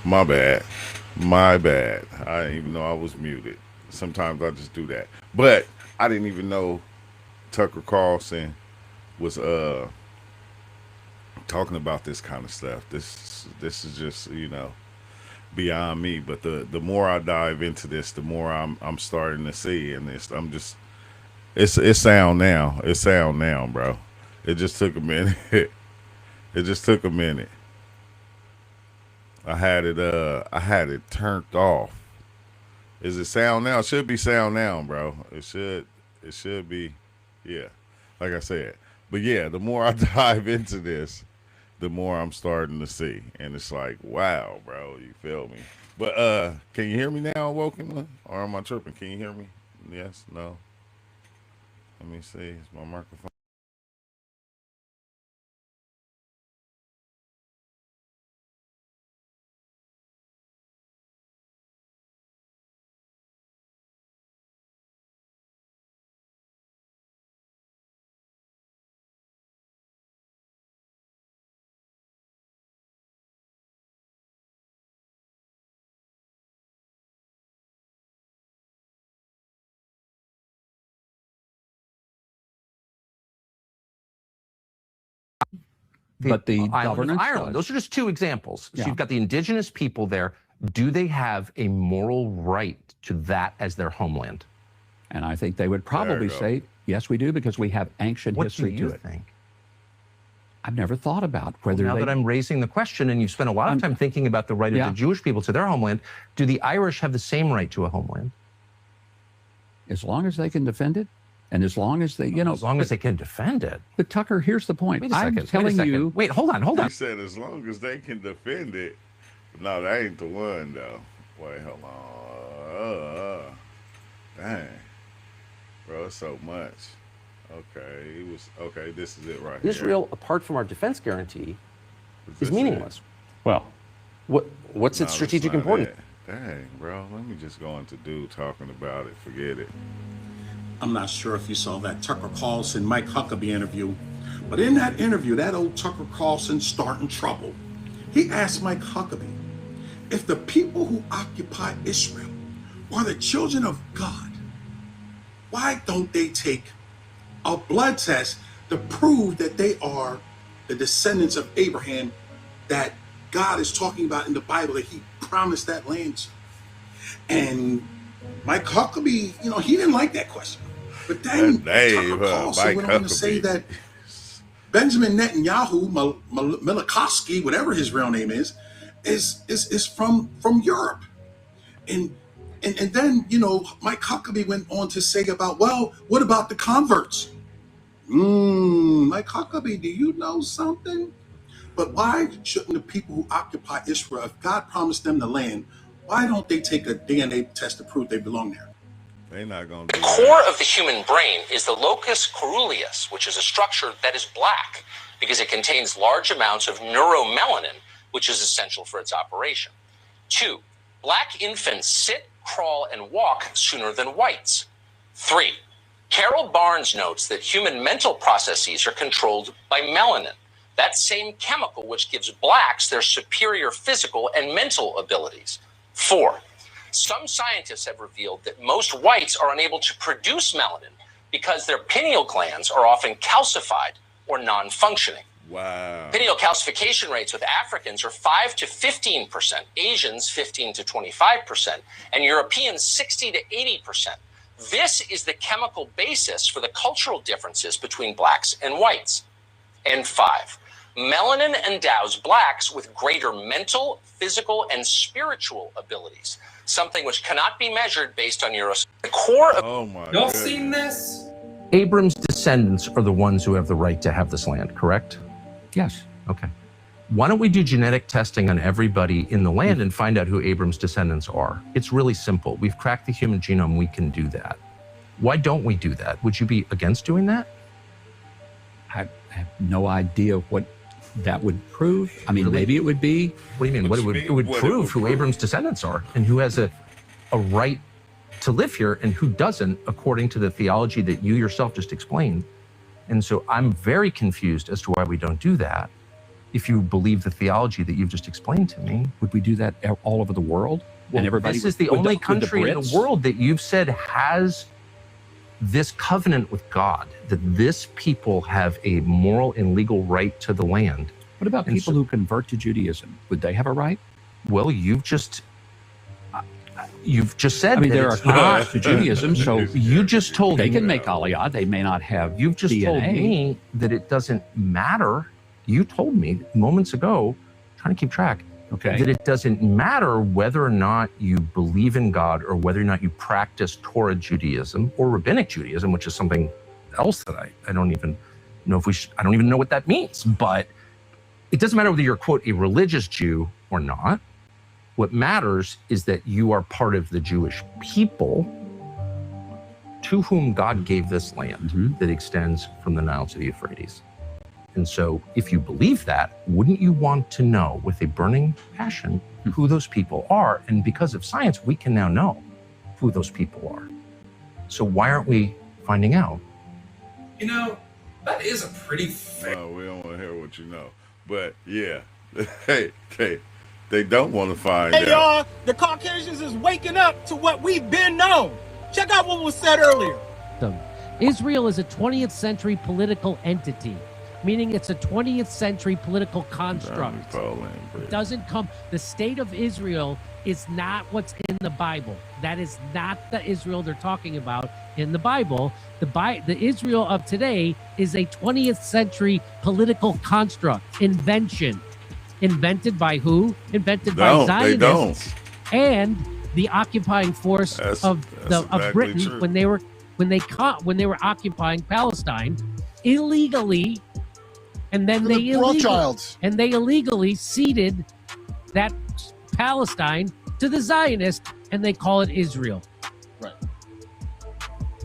My bad. My bad. I didn't even know I was muted. Sometimes I just do that. But I didn't even know Tucker Carlson was talking about this kind of stuff. This is just, beyond me. But the more I dive into this, the more I'm starting to see, and it's sound now. It's sound now, bro. It just took a minute. It just took a minute. I had it turned off. Is it sound now? It should be sound now, bro. It should be, yeah. Like I said. But yeah, the more I dive into this, the more I'm starting to see. And it's like, wow, bro, you feel me? But can you hear me now, Woken? Or am I tripping? Can you hear me? Yes, no. Let me see. Is my microphone? But the island of Ireland. Those are just two examples. So you've got the indigenous people there. Do they have a moral right to that as their homeland? And I think they would probably say, yes, we do, because we have ancient history to it. What do you think? I've never thought about whether now that I'm raising the question, and you've spent a lot of time thinking about the right of the Jewish people to their homeland, do the Irish have the same right to a homeland? As long as they can defend it, and as long as they, as long as they can defend it. But Tucker, here's the point. Wait a second. I'm telling you. Wait, hold on. He said as long as they can defend it. No, that ain't the one though. Wait, hold on. Dang, bro, it's so much. Okay, it was okay. This is it right here. Israel, apart from our defense guarantee, is meaningless. Well, what's its strategic importance? Dang, bro. Let me just go into dude talking about it. Forget it. I'm not sure if you saw that Tucker Carlson, Mike Huckabee interview, but in that interview, that old Tucker Carlson starting trouble. He asked Mike Huckabee, if the people who occupy Israel are the children of God, why don't they take a blood test to prove that they are the descendants of Abraham that God is talking about in the Bible, that he promised that land to? And Mike Huckabee, he didn't like that question. But then Tucker Carlson went on to say that Benjamin Netanyahu, Milikowski, whatever his real name is from Europe. And then, Mike Huckabee went on to say about, well, what about the converts? Mike Huckabee, do you know something? But why shouldn't the people who occupy Israel, if God promised them the land, why don't they take a DNA test to prove they belong there? They're not going to do that. The core of the human brain is the locus coeruleus, which is a structure that is black because it contains large amounts of neuromelanin, which is essential for its operation. 2, black infants sit, crawl, and walk sooner than whites. 3, Carol Barnes notes that human mental processes are controlled by melanin, that same chemical which gives blacks their superior physical and mental abilities. 4, some scientists have revealed that most whites are unable to produce melanin because their pineal glands are often calcified or non-functioning. Wow. Pineal calcification rates with Africans are 5 to 15%, Asians 15 to 25%, and Europeans 60 to 80%. This is the chemical basis for the cultural differences between blacks and whites. And 5, melanin endows blacks with greater mental, physical, and spiritual abilities, something which cannot be measured based on the core of... Oh my God. Y'all seen this? Abram's descendants are the ones who have the right to have this land, correct? Yes. Okay. Why don't we do genetic testing on everybody in the land and find out who Abram's descendants are? It's really simple. We've cracked the human genome. We can do that. Why don't we do that? Would you be against doing that? I have no idea what that would prove. I mean, maybe it would be. What do you mean? It would prove who Abram's descendants are and who has a right to live here and who doesn't, according to the theology that you yourself just explained. And so I'm very confused as to why we don't do that. if you believe the theology that you've just explained to me. Would we do that all over the world? Well, and everybody this is the only country in the world that you've said has this covenant with God, that this people have a moral and legal right to the land. What about people who convert to Judaism? Would they have a right? Well, you've just said. I mean, there are converts to Judaism, so you just told me they can make Aliyah. They may not have. You've just DNA. told me that it doesn't matter. You told me moments ago, trying to keep track, that it doesn't matter whether or not you believe in God or whether or not you practice Torah Judaism or Rabbinic Judaism, which is something else that I don't even know if I don't even know what that means. But it doesn't matter whether you're, quote, a religious Jew or not. What matters is that you are part of the Jewish people to whom God gave this land that extends from the Nile to the Euphrates. And so if you believe that, wouldn't you want to know with a burning passion who those people are? And because of science, we can now know who those people are. So why aren't we finding out? You know, that is a pretty fair. No, we don't want to hear what you know. But yeah, hey, they don't want to find out. Hey y'all, the Caucasians is waking up to what we've been known. Check out what was said earlier. Israel is a 20th century political entity, meaning it's a 20th century political construct. It doesn't come, the state of Israel is not what's in the Bible. That is not the Israel they're talking about in the Bible. The Israel of today is a 20th century political construct, invention. Invented by who? Invented by Zionists and the occupying force of Britain true. when they were occupying Palestine illegally, and then they illegally ceded that Palestine to the Zionists, and they call it Israel. Right.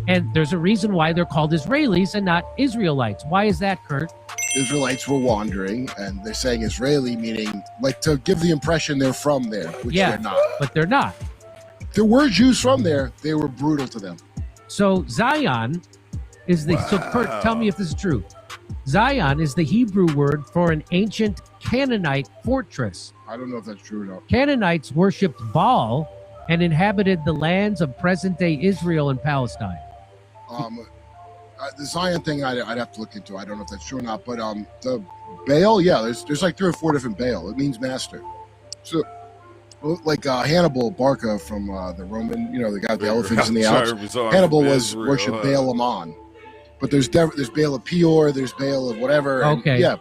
And there's a reason why they're called Israelis and not Israelites. Why is that, Kurt? Israelites were wandering, and they're saying Israeli, meaning like to give the impression they're from there, which they're not. But they're not. There were Jews from there. They were brutal to them. So Zion is the. So Kurt, tell me if this is true. Zion is the Hebrew word for an ancient Canaanite fortress. I don't know if that's true or not. Canaanites worshipped Baal and inhabited the lands of present-day Israel and Palestine. The Zion thing, I'd have to look into. I don't know if that's true or not. But the Baal, yeah, there's like 3 or 4 different Baal. It means master. So, like Hannibal Barca from the Roman, the guy with the elephants in the Alps. Hannibal was worshipped Baal Ammon. But there's Baal of Peor, there's Baal of whatever. Okay. And, yeah.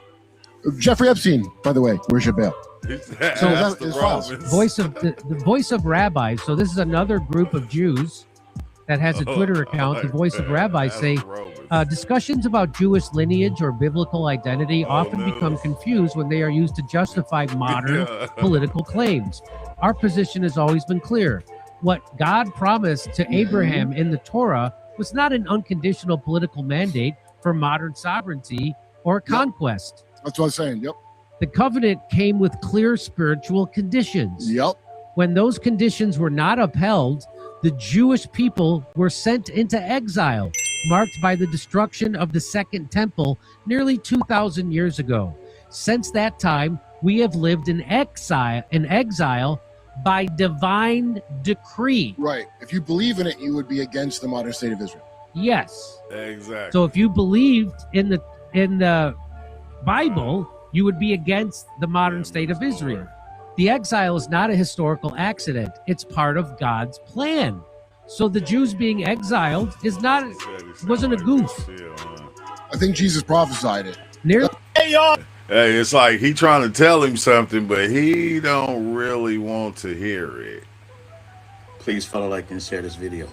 Jeffrey Epstein, by the way, worship Baal. So the voice of rabbis. So this is another group of Jews that has a Twitter account. The voice of rabbis say discussions about Jewish lineage or biblical identity often become confused when they are used to justify modern political claims. Our position has always been clear. What God promised to Abraham in the Torah was not an unconditional political mandate for modern sovereignty or conquest. That's what I'm saying. Yep. The covenant came with clear spiritual conditions. Yep. When those conditions were not upheld, the Jewish people were sent into exile, marked by the destruction of the Second Temple nearly 2,000 years ago. Since that time, we have lived in exile by divine decree. Right. If you believe in it, you would be against the modern state of Israel. Yes. Exactly. So if you believed in the Bible, you would be against the modern state of Israel. The exile is not a historical accident. It's part of God's plan. So the Jews being exiled wasn't a goof. I think Jesus prophesied it. Hey, y'all. Hey, it's like he trying to tell him something, but he don't really want to hear it. Please follow, like, and share this video.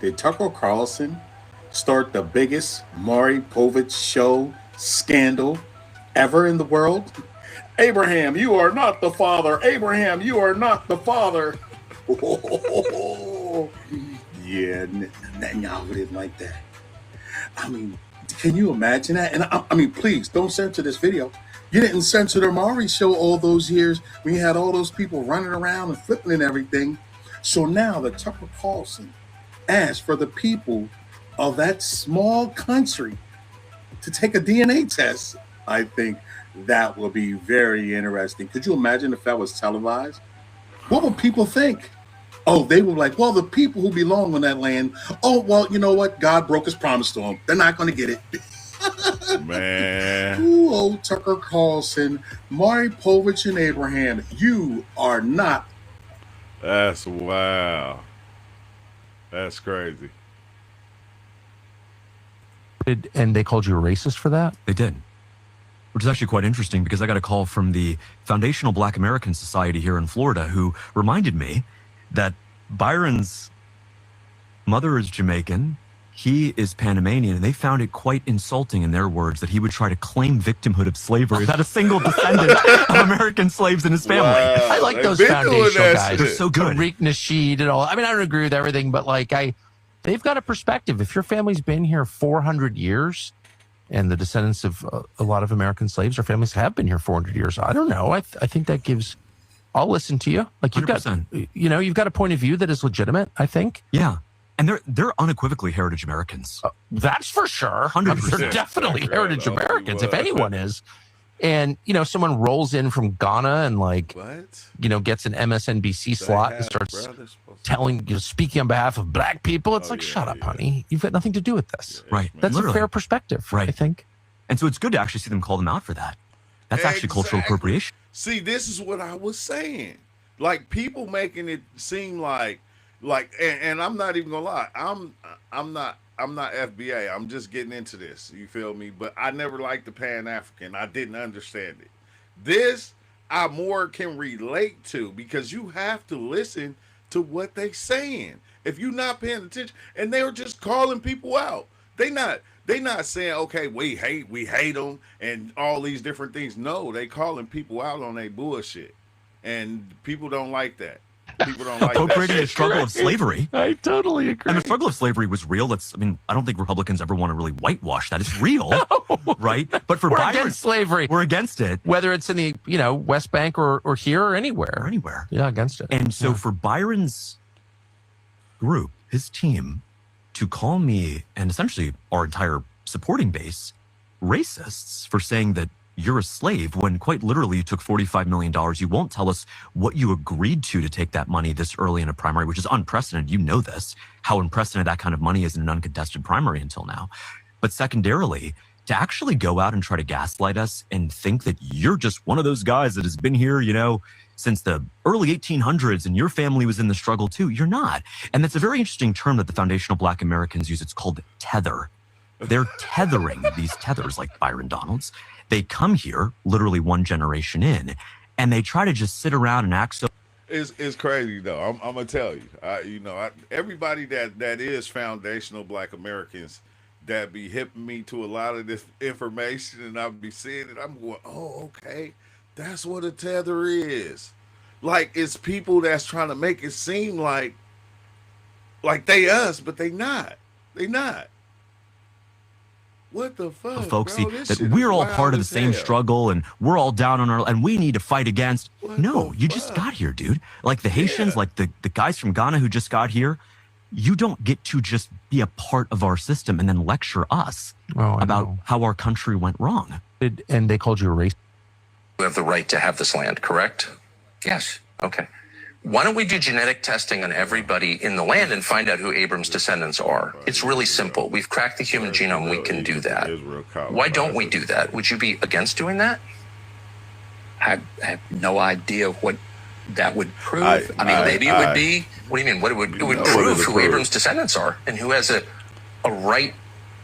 Did Tucker Carlson start the biggest Maury Povich show scandal ever in the world? Abraham, you are not the father. Abraham, you are not the father. Yeah, Netanyahu didn't like that. I mean, can you imagine that? And I mean, please don't censor this video. You didn't censor the Maury show all those years when you had all those people running around and flipping and everything. So now the Tucker Carlson asked for the people of that small country to take a DNA test. I think That would be very interesting. Could you imagine if that was televised? What would people think? Oh, they were like, well, the people who belong on that land, oh, well, you know what? God broke his promise to them. They're not going to get it. Man. Ooh, old Tucker Carlson, Maury Povich, and Abraham, you are not. That's wow. That's crazy. And they called you a racist for that? They did. Which is actually quite interesting because I got a call from the Foundational Black American Society here in Florida who reminded me that Byron's mother is Jamaican, he is Panamanian, and they found it quite insulting in their words that he would try to claim victimhood of slavery without a single descendant of American slaves in his family. Wow. I like They've those been foundational doing that guys. shit. They're so good. Tariq Nasheed and all. I mean, I don't agree with everything, but like they've got a perspective. If your family's been here 400 years, and the descendants of a lot of American slaves or families have been here 400 years, I don't know. I think that gives. I'll listen to you. Like you've 100%. got, you've got a point of view that is legitimate. I think. Yeah, and they're unequivocally heritage Americans. That's for sure. 100%. They're definitely heritage Oh, Americans, if what? anyone is. And someone rolls in from Ghana and like, What? gets an MSNBC slot and starts telling, speaking on behalf of black people. It's like, shut up, honey. You've got nothing to do with this. Right. That's Literally. a fair perspective, Right. I think. And so it's good to actually see them call them out for that. That's actually cultural Exactly. appropriation. See, this is what I was saying. Like people making it seem like, and I'm not even gonna lie. I'm not FBA. I'm just getting into this. You feel me? But I never liked the Pan African. I didn't understand it. This I more can relate to because you have to listen to what they saying. If you're not paying attention, and they were just calling people out. They not saying, okay, we hate them and all these different things. No, they calling people out on their bullshit, and people don't like that. People don't like Appropriating that the struggle of slavery. I totally agree. And the struggle of slavery was real. I don't think Republicans ever want to really whitewash that. It's real, right? But for We're Byron, against slavery. we're against it. Whether it's in the West Bank or here or anywhere. Yeah, against it. And so for Byron's group, his team, to call me and essentially our entire supporting base racists for saying that you're a slave when quite literally you took $45 million. You won't tell us what you agreed to take that money this early in a primary, which is unprecedented. You know this, how unprecedented that kind of money is in an uncontested primary until now. But secondarily, to actually go out and try to gaslight us and think that you're just one of those guys that has been here, since the early 1800s and your family was in the struggle too. You're not. And that's a very interesting term that the Foundational Black Americans use. It's called tether. They're tethering these tethers like Byron Donalds. They come here literally one generation in, and they try to just sit around and act so. It's crazy though. I'm gonna tell you. Everybody that is foundational Black Americans that be hipping me to a lot of this information, and I'll be seeing it. I'm going, oh, okay, that's what a tether is. Like it's people that's trying to make it seem like they us, but they not. They not. What the fuck, folks bro? see This that shit we're is all wild part of the as same hell. struggle and we're all down on and we need to fight against. What No, the you just fuck? got here, dude. Like the Haitians, like the guys from Ghana who just got here, you don't get to just be a part of our system and then lecture us about how our country went wrong. And they called you a racist. You have the right to have this land, correct? Yes. Okay. Why don't we do genetic testing on everybody in the land and find out who Abram's descendants are? It's really simple. We've cracked the human genome. We can do that. Why don't we do that? Would you be against doing that? I have no idea what that would prove. Maybe it would be. What do you mean? It would prove who Abram's descendants are and who has a right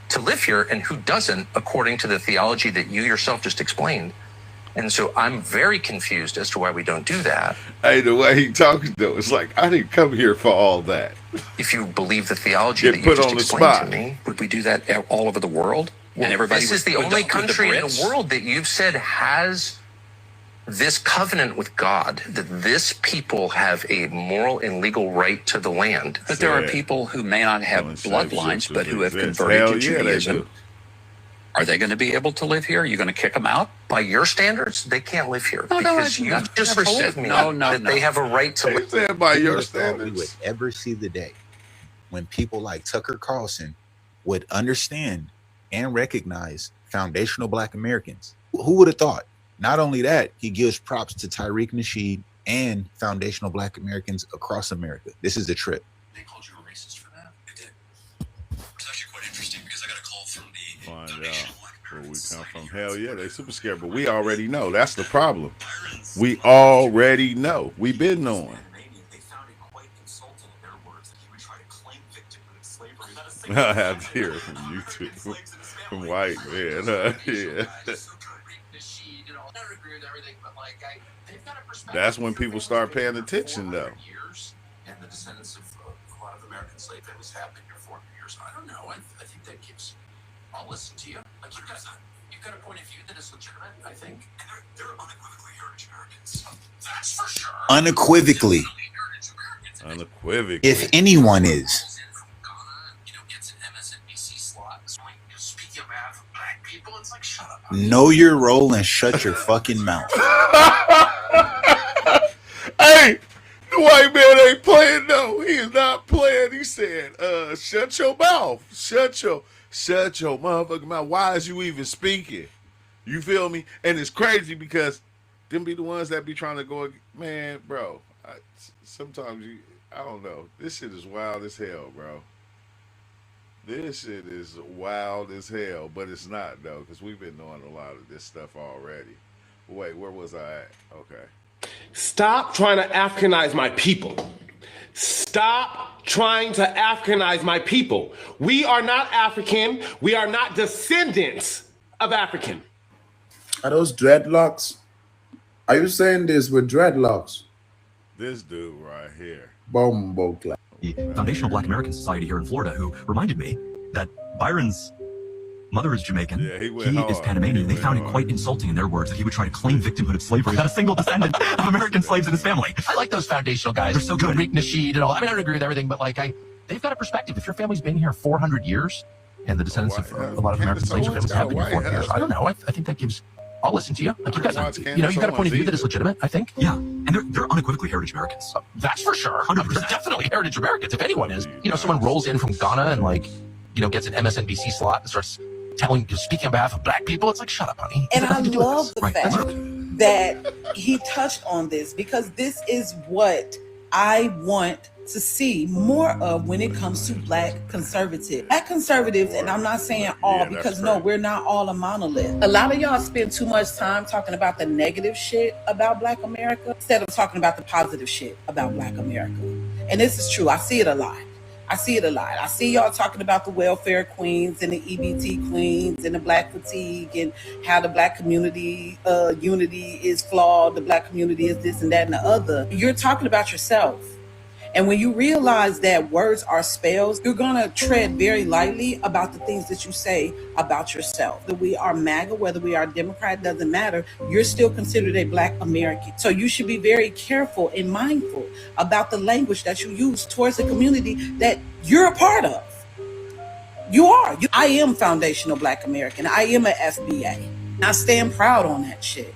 to live here and who doesn't, according to the theology that you yourself just explained. And so I'm very confused as to why we don't do that. Hey, the way he talking though, it's like I didn't come here for all that. If you believe the theology Get that you put just on the explained spot. to me. Would we do that all over the world? And everybody This is the only country in the world that you've said has this covenant with God, that this people have a moral and legal right to the land. But there are people who may not have bloodlines, but who have exist. converted Hell to yeah, they Judaism. do. Are they going to be able to live here? Are you going to kick them out? By your standards, they can't live here No, because I you never just said- told me no, that no. they have a right to He live. said by your Who thought we would standards. ever see the day when people like Tucker Carlson would understand and recognize foundational Black Americans? Who would have thought? Not only that, he gives props to Tariq Nasheed and foundational Black Americans across America. This is the trip. They called you a racist for that? I did. It's actually quite interesting because I got a call from the Foundation of Black Where we Americans. come from. Hell yeah, they super scared, but we already know. That's the problem. We already know. We've been knowing. They found it quite insulting in their words that he would try to claim victimhood of slavery. I have to hear it from YouTube. From white man. Yeah. That's when people start paying attention, though. And the descendants of a lot of American slave families have been here 400 years. I don't know. I think that gives. I'll listen to you. Like you've got a point of view that is legitimate. I think. And they're unequivocally heritage Americans. That's for sure. Unequivocally. Unequivocally. If anyone is. Know your role and shut your fucking mouth. Hey, the white man ain't playing, no. He is not playing. He said, shut your mouth. Shut your motherfucking mouth. Why is you even speaking? You feel me? And it's crazy because them be the ones that be trying to go, man, bro. Sometimes I don't know. This shit is wild as hell, bro. This shit is wild as hell, but it's not, though, because we've been knowing a lot of this stuff already. Wait, where was I at? Okay. Stop trying to Africanize my people. Stop trying to Africanize my people. We are not African. We are not descendants of African. Are those dreadlocks? Are you saying this with dreadlocks? This dude right here. Bombo clap. The Foundational Black American Society here in Florida, who reminded me that Byron's mother is Jamaican. Yeah, he is Panamanian. They found it quite insulting in their words that he would try to claim victimhood of slavery. Not a single descendant of American slaves in his family. I like those foundational guys. They're so good. Tariq Nasheed and all. I mean, I don't agree with everything, but like they've got a perspective. If your family's been here 400 years, and the descendants of a lot of American slaves or families have been here 400 years, I don't know. I think that gives. I'll listen to you. Like you've got a point of view that is legitimate, I think. Yeah, and they're unequivocally heritage Americans. That's for sure. 100%. Definitely heritage Americans. If anyone is, someone rolls in from Ghana and gets an MSNBC slot and starts speaking on behalf of Black people, it's like, shut up, honey. And I love the fact that he touched on this because this is what I want to see more of when it comes to Black conservatives. Black conservatives, and I'm not saying all because no, we're not all a monolith. A lot of y'all spend too much time talking about the negative shit about Black America instead of talking about the positive shit about Black America. And this is true. I see it a lot. I see y'all talking about the welfare queens and the EBT queens and the Black fatigue and how the Black community unity is flawed. The Black community is this and that and the other. You're talking about yourself. And when you realize that words are spells, you're going to tread very lightly about the things that you say about yourself. Whether we are MAGA, whether we are Democrat, doesn't matter. You're still considered a Black American. So you should be very careful and mindful about the language that you use towards the community that you're a part of. You are. I am foundational Black American. I am an FBA. I stand proud on that shit.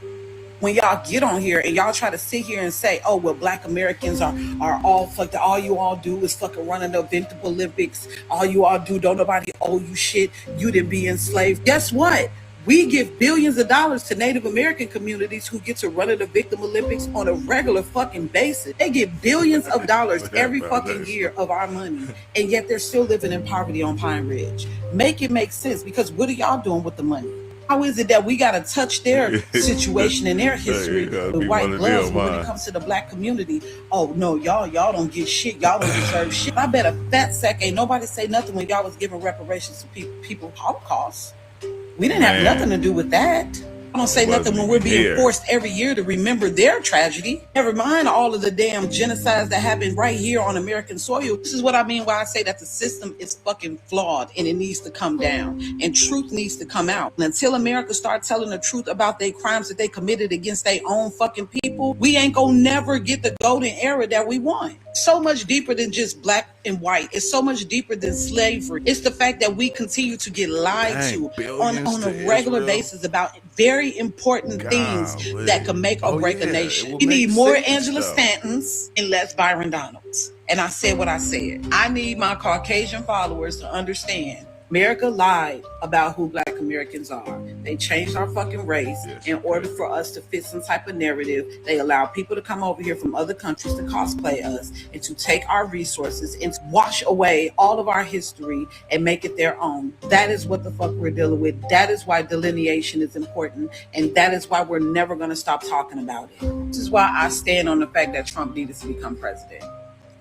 When y'all get on here and y'all try to sit here and say, oh, well, Black Americans are all fucked. All you all do is fucking run in the Winter Olympics. All you all do, don't nobody owe you shit. You didn't be enslaved. Guess what? We give billions of dollars to Native American communities who get to run in the Victim Olympics on a regular fucking basis. They get billions of dollars every fucking year of our money, and yet they're still living in poverty on Pine Ridge. Make it make sense, because what are y'all doing with the money? How is it that we got to touch their situation and their history with white gloves when it comes to the Black community? Oh, no, y'all don't get shit. Y'all don't deserve shit. I bet a fat sack ain't nobody say nothing when y'all was giving reparations to people Holocaust. We didn't have nothing to do with that. I don't say nothing when we're being forced every year to remember their tragedy. Never mind all of the damn genocides that happen right here on American soil. This is what I mean when I say that the system is fucking flawed and it needs to come down and truth needs to come out. And until America starts telling the truth about their crimes that they committed against their own fucking people, we ain't gonna never get the golden era that we want. So much deeper than just black and white. It's so much deeper than slavery. It's the fact that we continue to get lied to on a regular basis about very important things that can make or break a nation. We need more Angela Stantons and less Byron Donalds. And I said what I said. I need my Caucasian followers to understand America lied about who Black Americans are. They changed our fucking race in order for us to fit some type of narrative. They allow people to come over here from other countries to cosplay us and to take our resources and wash away all of our history and make it their own. That is what the fuck we're dealing with. That is why delineation is important, and that is why we're never going to stop talking about it. This is why I stand on the fact that Trump needed to become president.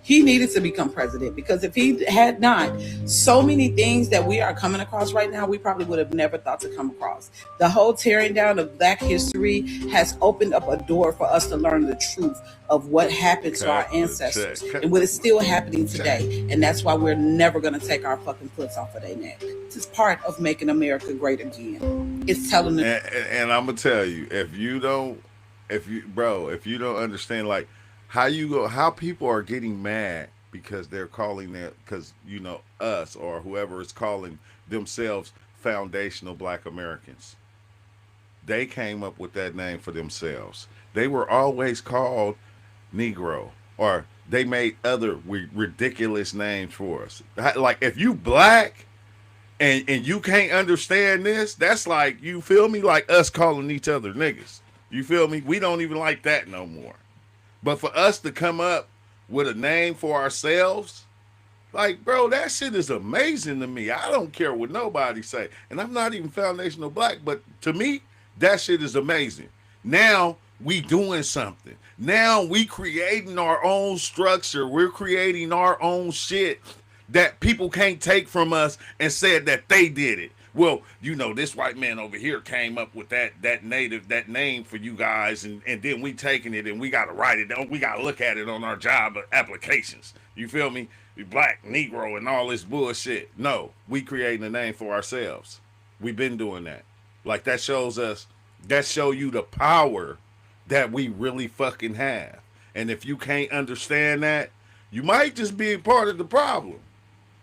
He needed to become president, because if he had not, so many things that we are coming across right now, we probably would have never thought to come across. The whole tearing down of Black history has opened up a door for us to learn the truth of what happened to our ancestors and what is still happening today. And that's why we're never going to take our fucking foots off of their neck. This is part of making America great again. It's telling them. And I'm going to tell you, if you don't understand, like, how people are getting mad because they're calling that, because us or whoever is calling themselves foundational Black Americans. They came up with that name for themselves. They were always called Negro, or they made other ridiculous names for us. Like, if you Black and you can't understand this, that's like, you feel me, like us calling each other niggas. You feel me? We don't even like that no more. But for us to come up with a name for ourselves, like, bro, that shit is amazing to me. I don't care what nobody say. And I'm not even foundational Black, but to me, that shit is amazing. Now we doing something. Now we creating our own structure. We're creating our own shit that people can't take from us and said that they did it. Well, this white man over here came up with that name for you guys, and then we taking it and we got to write it down. We got to look at it on our job applications. You feel me? Black, Negro, and all this bullshit. No, we creating a name for ourselves. We've been doing that. Like, that show you the power that we really fucking have. And if you can't understand that, you might just be a part of the problem.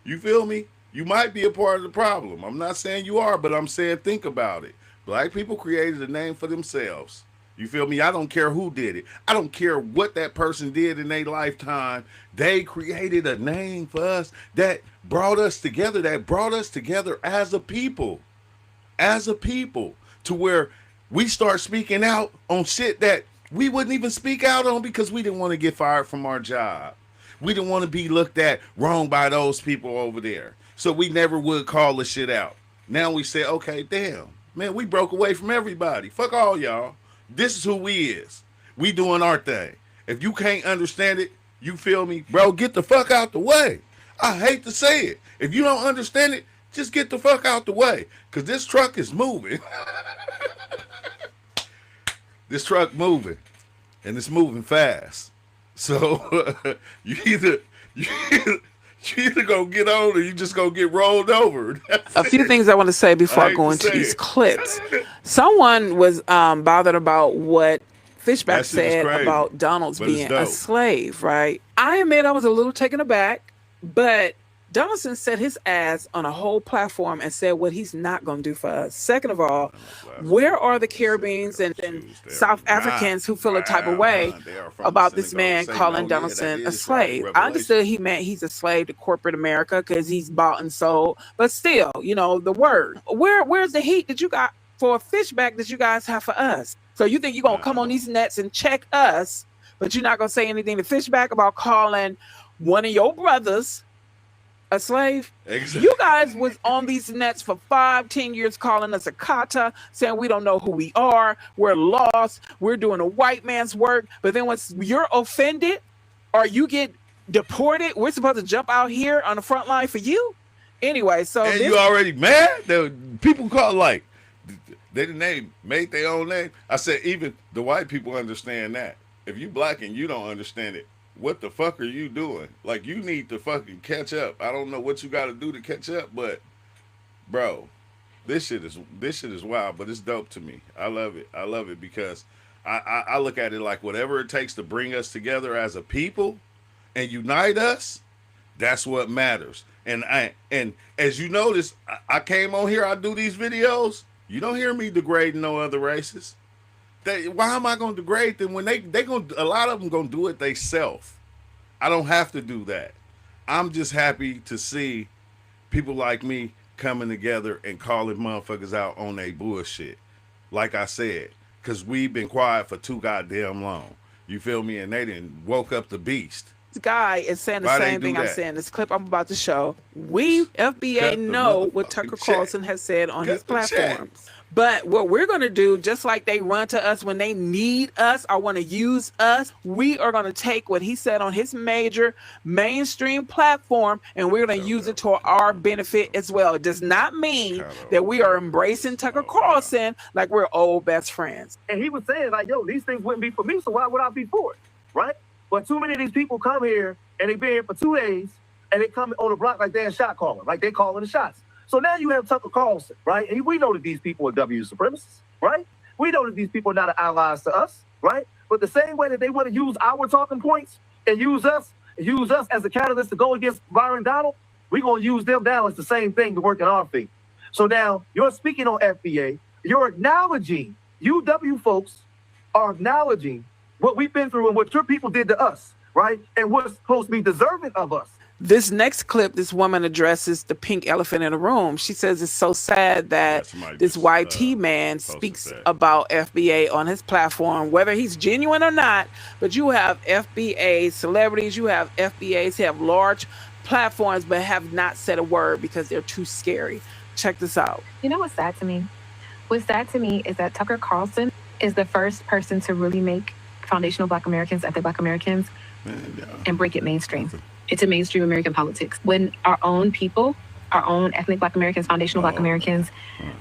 You feel me? You might be a part of the problem. I'm not saying you are, but I'm saying think about it. Black people created a name for themselves. You feel me? I don't care who did it. I don't care what that person did in their lifetime. They created a name for us that brought us together, as a people. As a people. To where we start speaking out on shit that we wouldn't even speak out on because we didn't want to get fired from our job. We didn't want to be looked at wrong by those people over there. So we never would call the shit out. Now we say, okay, damn, man, we broke away from everybody. Fuck all y'all. This is who we is. We doing our thing. If you can't understand it, you feel me? Bro, get the fuck out the way. I hate to say it. If you don't understand it, just get the fuck out the way. Because this truck is moving. This truck moving. And it's moving fast. So you either gonna get on or you just gonna get rolled over. A few things I want to say before I go into these clips. Someone was bothered about what Fishback said about Donald's being a slave, right? I admit I was a little taken aback, but Donaldson set his ass on a whole platform and said what he's not going to do for us. Second of all, where are the Caribbeans and South Africans who feel a type of way about this man calling Donaldson a slave? I understood he meant he's a slave to corporate America because he's bought and sold, but still, the word. Where's the heat that you got for a Fishback that you guys have for us? So you think you're going to come on these nets and check us, but you're not going to say anything to Fishback about calling one of your brothers a slave? Exactly. You guys was on these nets for 5-10 years calling us a kata, saying we don't know who we are, we're lost, we're doing a white man's work. But then once you're offended or you get deported, we're supposed to jump out here on the front line for you? Anyway, so and you already mad? People call like they made their own name. I said even the white people understand that. If you Black and you don't understand it, what the fuck are you doing? Like, you need to fucking catch up. I don't know what you got to do to catch up, but bro, this shit is wild, but it's dope to me. I love it because I look at it like whatever it takes to bring us together as a people and unite us, that's what matters. And as you notice, I came on here, I do these videos. You don't hear me degrading no other races. Why am I going to degrade them when they going a lot of them going to do it themselves? I don't have to do that. I'm just happy to see people like me coming together and calling motherfuckers out on their bullshit. Like I said, because we've been quiet for too goddamn long. You feel me? And they didn't woke up the beast. This guy is saying the Why same they do thing I'm that? saying. This clip I'm about to show. We, FBA, Cut the know what motherfucking Tucker check. Carlson has said on his Cut the check. platforms. But what we're going to do, just like they run to us when they need us or want to use us, we are going to take what he said on his major mainstream platform and we're going to use it to our benefit as well. It does not mean that we are embracing Tucker Carlson like we're old best friends. And he was saying, like, yo, these things wouldn't be for me, so why would I be for it? Right? But too many of these people come here and they've been here for 2 days and they come on the block like they're shot calling, like they're calling the shots. So now you have Tucker Carlson, right? And we know that these people are W supremacists, right? We know that these people are not allies to us, right? But the same way that they want to use our talking points and use us as a catalyst to go against Byron Donald, we're going to use them now as the same thing to work in our favor. So now you're speaking on FBA, you're acknowledging, UW folks are acknowledging what we've been through and what your people did to us, right? And what's supposed to be deserving of us. This next clip, this woman addresses the pink elephant in the room. She says it's so sad that this YT man speaks about FBA on his platform, whether he's genuine or not. But you have FBA celebrities, you have FBAs who have large platforms, but have not said a word because they're too scary. Check this out. You know what's sad to me? What's sad to me is that Tucker Carlson is the first person to really make foundational Black Americans, ethnic Black Americans, and break it mainstream. It's a mainstream American politics. When our own people, our own ethnic Black Americans, foundational Black Americans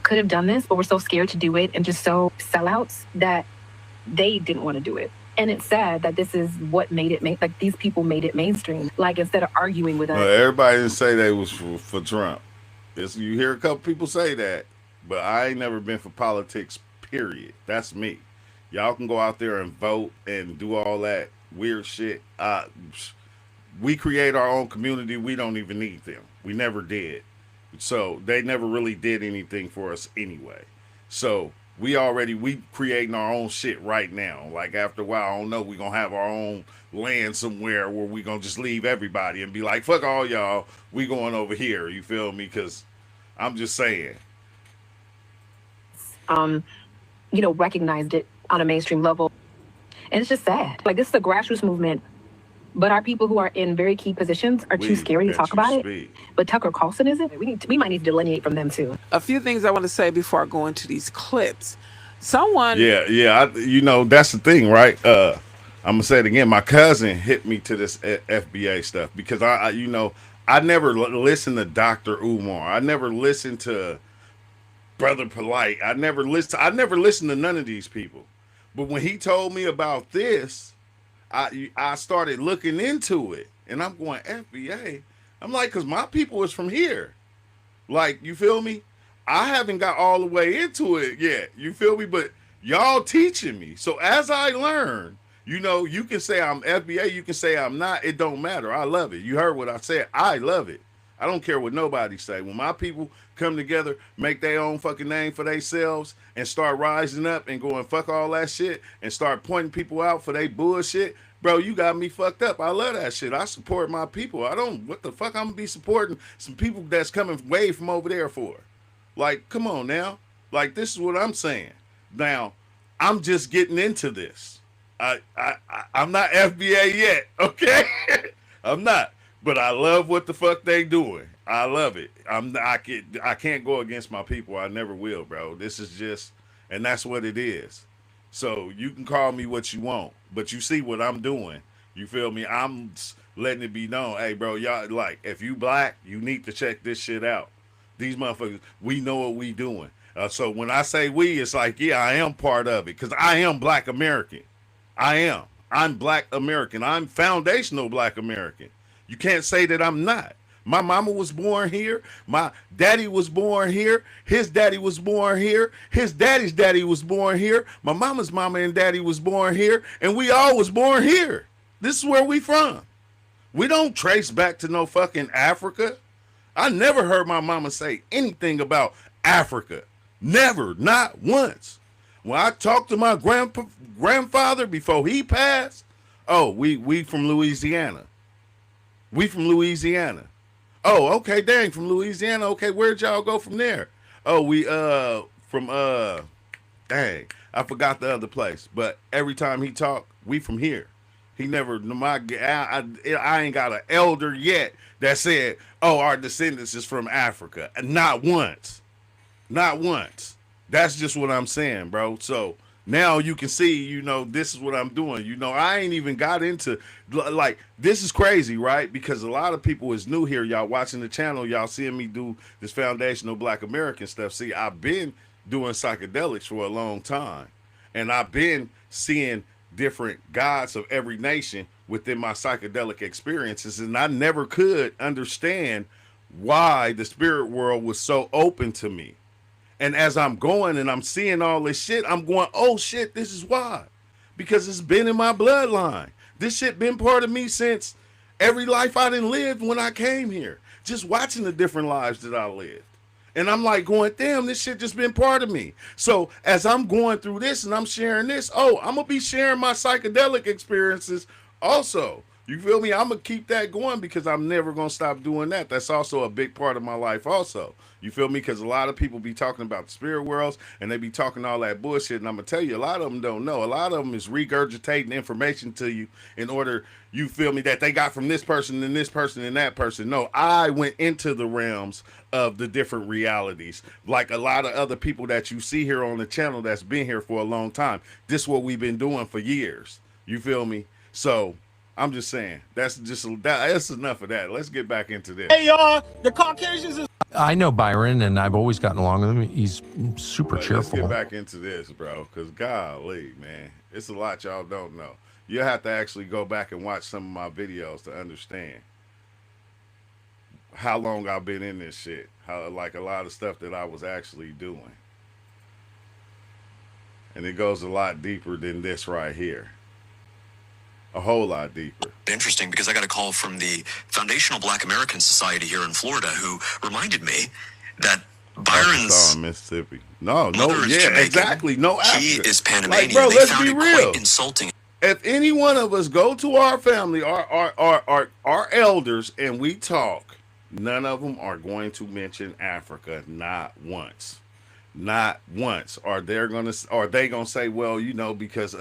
could have done this, but we're so scared to do it and just so sellouts that they didn't want to do it. And it's sad that this is what made it, like these people made it mainstream. Like instead of arguing with us. Everybody didn't say they was for Trump. You hear a couple people say that, but I ain't never been for politics, period. That's me. Y'all can go out there and vote and do all that weird shit. We create our own community. We don't even need them. We never did. So they never really did anything for us anyway. So we creating our own shit right now. Like after a while, I don't know, we gonna have our own land somewhere where we gonna just leave everybody and be like, fuck all y'all, we going over here. You feel me? Because I'm just saying. Recognized it on a mainstream level. And it's just sad. Like this is a grassroots movement. But our people who are in very key positions are too scary to talk about it. But Tucker Carlson isn't. We might need to delineate from them too. A few things I want to say before I go into these clips. Someone. Yeah. That's the thing, right? I'm gonna say it again. My cousin hit me to this FBA stuff because I never listened to Dr. Umar. I never listened to Brother Polite. I never listened to none of these people. But when he told me about this, I started looking into it, and I'm going, FBA? I'm like, because my people is from here. Like, you feel me? I haven't got all the way into it yet. You feel me? But y'all teaching me. So as I learn, you can say I'm FBA, you can say I'm not. It don't matter. I love it. You heard what I said. I love it. I don't care what nobody say. When my people come together, make their own fucking name for themselves and start rising up and going fuck all that shit and start pointing people out for their bullshit, bro, you got me fucked up. I love that shit. I support my people. What the fuck I'm gonna be supporting some people that's coming way from over there for? Like, come on now. Like, this is what I'm saying. Now, I'm just getting into this. I'm not FBA yet, okay? I'm not. But I love what the fuck they doing. I love it. I can't go against my people. I never will, bro. This is just, and that's what it is. So you can call me what you want, but you see what I'm doing. You feel me? I'm letting it be known. Hey, bro, y'all, like, if you Black, you need to check this shit out. These motherfuckers, we know what we doing. So when I say we, it's like, yeah, I am part of it because I am Black American. I am. I'm Black American. I'm foundational Black American. You can't say that I'm not. My mama was born here. My daddy was born here. His daddy was born here. His daddy's daddy was born here. My mama's mama and daddy was born here. And we all was born here. This is where we from. We don't trace back to no fucking Africa. I never heard my mama say anything about Africa. Never, not once. When I talked to my grandfather before he passed, oh, we from Louisiana. We from Louisiana. Oh, okay, dang, from Louisiana. Okay, where'd y'all go from there? Oh, we from dang, I forgot the other place. But every time he talked, we from here. He never, I ain't got an elder yet that said, oh, our descendants is from Africa. Not once. Not once. That's just what I'm saying, bro. So now you can see, this is what I'm doing. I ain't even got into, like, this is crazy, right? Because a lot of people is new here. Y'all watching the channel, y'all seeing me do this foundational Black American stuff. See, I've been doing psychedelics for a long time. And I've been seeing different gods of every nation within my psychedelic experiences. And I never could understand why the spirit world was so open to me. And as I'm going and I'm seeing all this shit, I'm going, oh shit, this is why. Because it's been in my bloodline. This shit been part of me since every life I done lived when I came here. Just watching the different lives that I lived. And I'm like going, damn, this shit just been part of me. So as I'm going through this and I'm sharing this, I'm going to be sharing my psychedelic experiences also. You feel me? I'm going to keep that going because I'm never going to stop doing that. That's also a big part of my life also. You feel me? Because a lot of people be talking about the spirit worlds and they be talking all that bullshit. And I'm going to tell you, a lot of them don't know. A lot of them is regurgitating information to you in order, you feel me, that they got from this person and this person and that person. No, I went into the realms of the different realities. Like a lot of other people that you see here on the channel that's been here for a long time. This is what we've been doing for years. You feel me? So I'm just saying, that's enough of that. Let's get back into this. Hey, y'all, the Caucasians is... I know Byron, and I've always gotten along with him. He's super cheerful. Let's get back into this, bro, because golly, man, it's a lot y'all don't know. You have to actually go back and watch some of my videos to understand how long I've been in this shit. How, like, a lot of stuff that I was actually doing. And it goes a lot deeper than this right here. A whole lot deeper. Interesting, because I got a call from the Foundational Black American Society here in Florida who reminded me that Byron's Mississippi. No, yeah, Jamaican. Exactly. No, he is Panamanian. Like, bro, they let's found be it real. quite insulting. If any one of us go to our family, our elders, and we talk, none of them are going to mention Africa, not once. Not once. Are they gonna say, well, because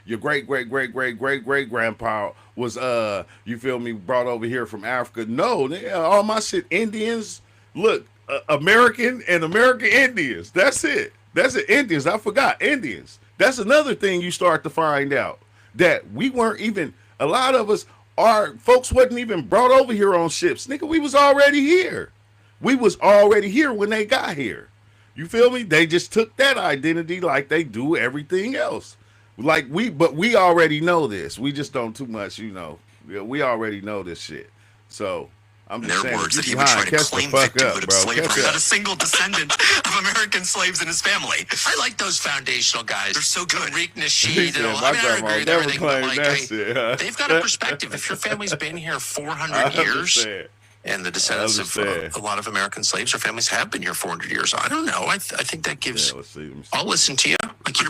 your great grandpa was you feel me, brought over here from Africa? No, all my shit Indians. Look, American and American Indians. That's it. Indians. I forgot Indians. That's another thing you start to find out, that we weren't even, a lot of us, our folks wasn't even brought over here on ships. Nigga, we was already here. We was already here when they got here. You feel me? They just took that identity like they do everything else. But we already know this. We just don't too much, we already know this shit. So I'm just saying, words that he would try to claim victimhood of slavery. Not a single descendant of American slaves in his family. I like those foundational guys. They're so good. Tariq Nasheed and all. I agree with everything, but like, they've got a perspective. If your family's been here 400 years, and the descendants of a lot of American slaves, their families have been here 400 years. I don't know. I think that gives. Let's see. I'll listen to you. Like you've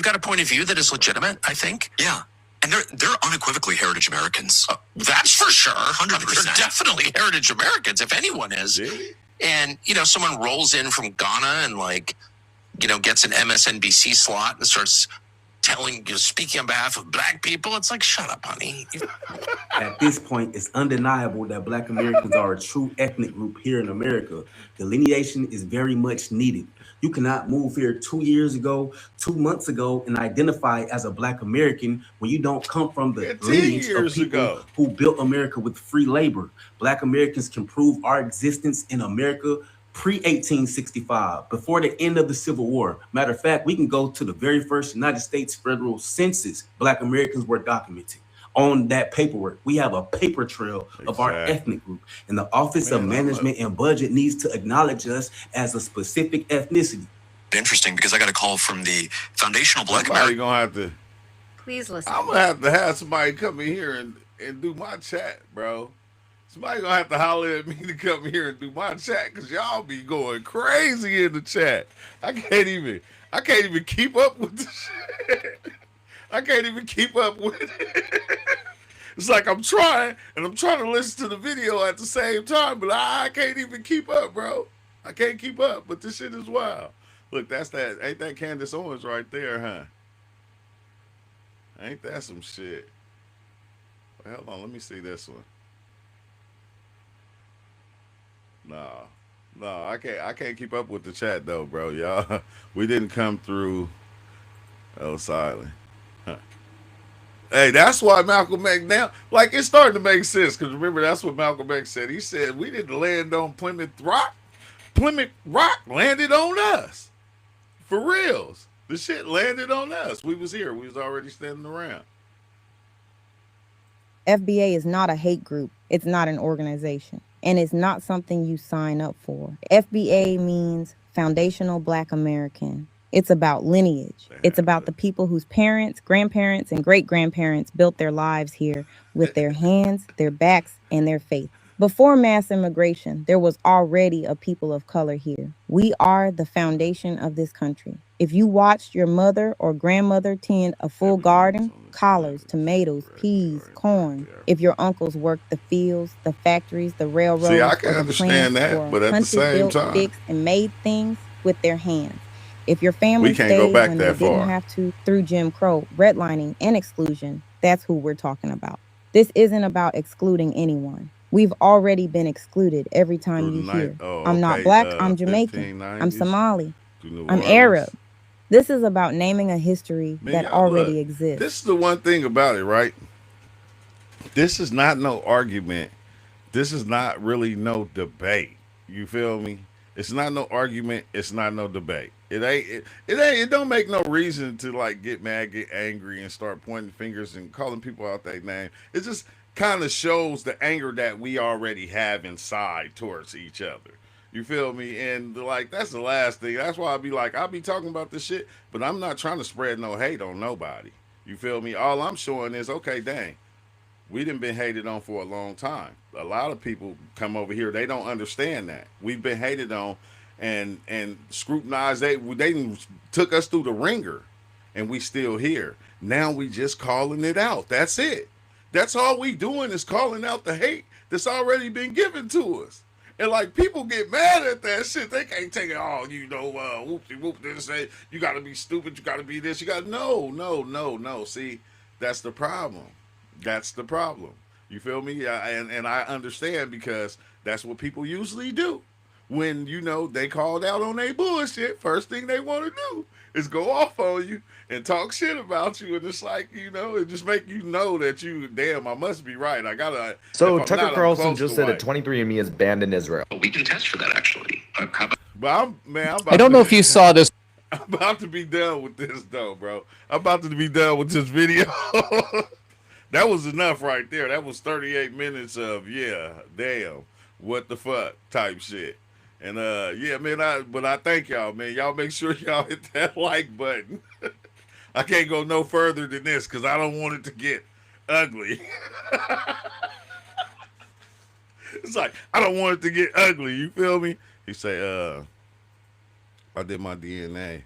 got a point of view that is legitimate, I think. Yeah. And they're unequivocally heritage Americans. That's for sure. 100%. They're definitely heritage Americans, if anyone is. Really? And, someone rolls in from Ghana and gets an MSNBC slot and starts speaking on behalf of black people. It's like, shut up, honey. At this point, it's undeniable that Black Americans are a true ethnic group here in America. Delineation is very much needed. You cannot move here 2 years ago, 2 months ago, and identify as a Black American when you don't come from the lineage of people who built America with free labor. Black Americans can prove our existence in America pre-1865, before the end of the Civil War. Matter of fact, we can go to the very first United States federal census. Black Americans were documented on that paperwork. We have a paper trail of our ethnic group, and the Office of Management and Budget needs to acknowledge us as a specific ethnicity. Interesting, because I got a call from the Foundational Black American. Gonna have to. Please listen. I'm gonna have somebody come in here and do my chat, bro. Somebody gonna have to holler at me to come here and do my chat, because y'all be going crazy in the chat. I can't even keep up with the shit. I can't even keep up with it. It's like I'm trying to listen to the video at the same time, but I can't even keep up, bro. I can't keep up, but this shit is wild. Look, ain't that Candace Owens right there, huh? Ain't that some shit? Well, hold on, let me see this one. No, I can't keep up with the chat though, bro. Y'all, we didn't come through. Oh, silent. Huh. Hey, that's why Malcolm X now, like, it's starting to make sense, because remember, that's what Malcolm X said. He said, we didn't land on Plymouth Rock. Plymouth Rock landed on us. For reals. The shit landed on us. We was here. We was already standing around. FBA is not a hate group. It's not an organization. And it's not something you sign up for. FBA means Foundational Black American. It's about lineage. It's about the people whose parents, grandparents, and great-grandparents built their lives here with their hands, their backs, and their faith. Before mass immigration, there was already a people of color here. We are the foundation of this country. If you watched your mother or grandmother tend a full garden, collards, tomatoes, peas, corn, if your uncles worked the fields, the factories, the railroads, see, I can or the understand plants, that, or but at the hunted, same built, time, fixed, and made things with their hands. If your family we can't stayed go back when that they didn't far. have to through Jim Crow, redlining, and exclusion, that's who we're talking about. This isn't about excluding anyone. We've already been excluded every time you hear. I'm not black, I'm Jamaican, I'm Somali, I'm Arab. This is about naming a history that already exists. This is the one thing about it, right? This is not no argument. This is not really no debate. You feel me? It's not no argument. It's not no debate. It don't make no reason to like get mad, get angry, and start pointing fingers and calling people out their name. It just kind of shows the anger that we already have inside towards each other. You feel me? And like, that's the last thing. That's why I'll be talking about this shit, but I'm not trying to spread no hate on nobody. You feel me? All I'm showing is, okay, dang, we done been hated on for a long time. A lot of people come over here, they don't understand that. We've been hated on and scrutinized. They took us through the ringer, and we still here. Now we just calling it out. That's it. That's all we doing is calling out the hate that's already been given to us. And like, people get mad at that shit. They can't take it all, whoop-de-whoop, they say, you gotta be stupid, you gotta be this, no. See, that's the problem. That's the problem. You feel me? And I understand, because that's what people usually do. When, they called out on their bullshit, first thing they want to do is go off on you and talk shit about you. And it's like, it just make you know that I must be right. I gotta. So Tucker Carlson just said that 23andMe is banned in Israel. We can test for that, actually. But I don't know if you saw this. I'm about to be done with this, though, bro. I'm about to be done with this video. That was enough right there. That was 38 minutes of, damn, what the fuck type shit. And man, I thank y'all, man. Y'all make sure y'all hit that like button. I can't go no further than this, because I don't want it to get ugly. It's like, I don't want it to get ugly. You feel me? He say, I did my DNA.